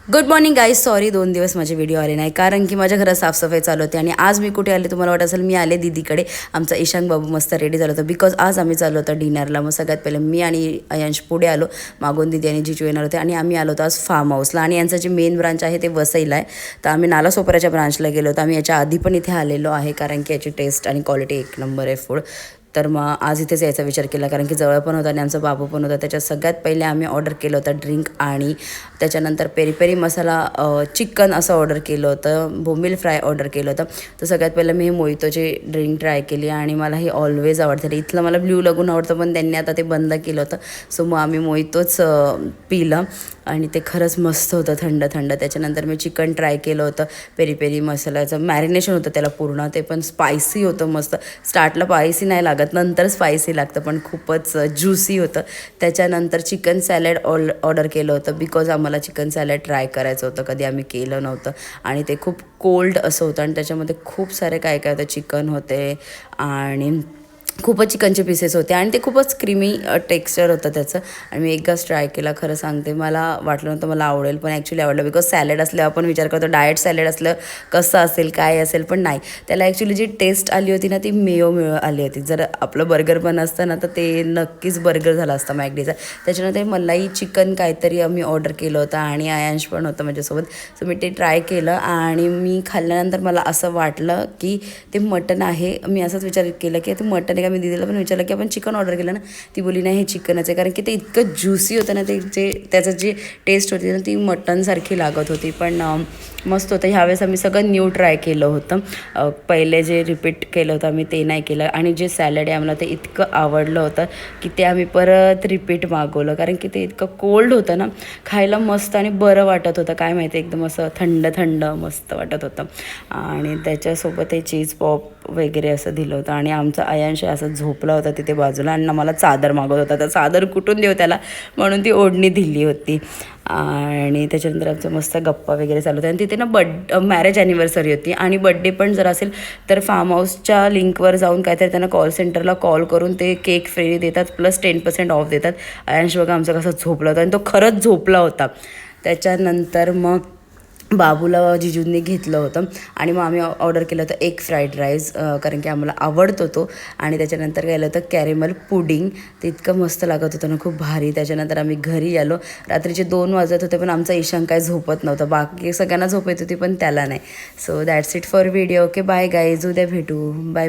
Good morning guys. Sorry 2 दिवस माझे video आले नाही कारण की माझ्या घरात साफसफाई चालू होती. आणि आज मी कुठे आले तुम्हाला वाटत असेल, मी आले दीदीकडे. आमचा ईशान बाबू मस्त रेडी झाला होता बिकॉज आज आम्ही चाललो होतो डिनरला. मग सगळ्यात पहिले मी आणि अयांश पुढे आलो, मागून दीदी आणि जिजू येणार होते आणि आम्ही आलो होतो आज फार्म हाऊसला. आणि यांचं जे मेन ब्रांच आहे ते वसईला आहे, तर आम्ही नालासोपाऱ्याच्या ब्रांचला गेलो होतो. आम्ही याच्या आधी पण इथे आलेलो आहे कारण की याची टेस्ट आणि क्वालिटी एक नंबर आहे फूड. तर मग आज इथेच यायचा विचार केला कारण की जवळ पण होता आणि आमचा बाबू पण होता. त्याच्यात सगळ्यात पहिले आम्ही ऑर्डर केलं होतं ड्रिंक आणि त्याच्यानंतर पेरी पेरी मसाला चिकन असं ऑर्डर केलं होतं, बोंबील फ्राय ऑर्डर केलं होतं. तर सगळ्यात पहिलं मी हे मोहितोची ड्रिंक ट्राय केली आणि मला ही ऑलवेज आवडते. इथलं मला ब्ल्यू लगून आवडतं पण त्यांनी आता ते बंद केलं होतं, सो मग आम्ही मोहितोच पिलं आणि ते खरंच मस्त होतं थंड थंड. त्याच्यानंतर मी चिकन ट्राय केलं होतं, पेरी पेरी मसाल्याचं मॅरिनेशन होतं त्याला पूर्ण, ते पण स्पायसी होतं मस्त. स्टार्टला स्पायसी नाही लागत, नंतर स्पायसी लागतं, पण खूपच ज्युसी होतं. त्याच्यानंतर चिकन सॅलड ऑर्डर केलं होतं बिकॉज आम्हाला चिकन सॅलड ट्राय करायचं होतं, कधी आम्ही केलं नव्हतं. आणि ते खूप कोल्ड असं होतं आणि त्याच्यामध्ये खूप सारे काय काय होतं, चिकन होते आणि खूपच चिकनचे पीसेस होते आणि ते खूपच क्रीमी टेक्स्चर होतं त्याचं. आणि मी एकदाच ट्राय केला, खरं सांगते मला वाटलं नव्हतं मला आवडेल, पण ॲक्च्युली आवडलं. बिकॉज सॅलड असल्यावर आपण विचार करतो डाएट सॅलड असलं कसं असेल काय असेल, पण नाही, त्याला ॲक्च्युली जी टेस्ट आली होती ना ती मेयो आली होती. जर आपलं बर्गर पण असतं ना तर ते नक्कीच बर्गर झाला असता मॅकडीचा. त्याच्यानंतर मलाई चिकन काहीतरी आम्ही ऑर्डर केलं होतं आणि आयांश पण होतं माझ्यासोबत, सो मी ते ट्राय केलं. आणि मी खाल्ल्यानंतर मला असं वाटलं की ते मटण आहे. मी असंच विचार केला की ते मटण का मी दीदीला पण विचारलं की आपण चिकन ऑर्डर केलं ना, ती बोली नाही हे चिकनच आहे, कारण की ते इतकं ज्युसी होतं ना, ते जे त्याचं जी टेस्ट होती ना ती मटनसारखी लागत होती. पण मस्त होतं. ह्यावेळेस आम्ही सगळं न्यू ट्राय केलं होतं. पहिले जे रिपीट केलं होतं आम्ही ते नाही केलं. आणि जे सॅलड आहे आम्हाला ते इतकं आवडलं होतं की ते आम्ही परत रिपीट मागवलं कारण की ते इतकं कोल्ड होतं ना, खायला मस्त आणि बरं वाटत होतं. काय माहिती, एकदम असं थंड थंड मस्त वाटत होतं. आणि त्याच्यासोबत ते चीज पॉप वगैरे असं दिलं होतं. आणि आमचा अयांश असं झोपला होता तिथे बाजूला आणि मला चादर मागवत होता, तर चादर कुठून देऊ त्याला म्हणून ती ओढणी दिली होती. आणि त्याच्यानंतर आमचं मस्त गप्पा वगैरे चालू होत्या. आणि तिथे ना मॅरेज ॲनिव्हर्सरी होती आणि बड्डे पण जर असेल तर फार्म हाऊसच्या लिंकवर जाऊन काहीतरी त्यांना कॉल सेंटरला कॉल करून ते केक फ्री देतात प्लस 10% ऑफ देतात. अयांश बघा आमचा कसा झोपला होता आणि तो खरंच झोपला होता. त्याच्यानंतर मग बाबूला जिजूंनी घेतलं होतं आणि मग आम्ही ऑर्डर केलं होतं एग फ्राईड राईस कारण की आम्हाला आवडतो तो. आणि त्याच्यानंतर गेलं होतं कॅरेमल पुडिंग, ते इतकं मस्त लागत होतं ना, खूप भारी. त्याच्यानंतर आम्ही घरी आलो, रात्रीचे 2 वाजत होते पण आमचा ईशान काय झोपत नव्हता. बाकी सगळ्यांना झोप येत होती पण त्याला नाही. So that's it for video. Okay bye guys, उद्या भेटू. बाय.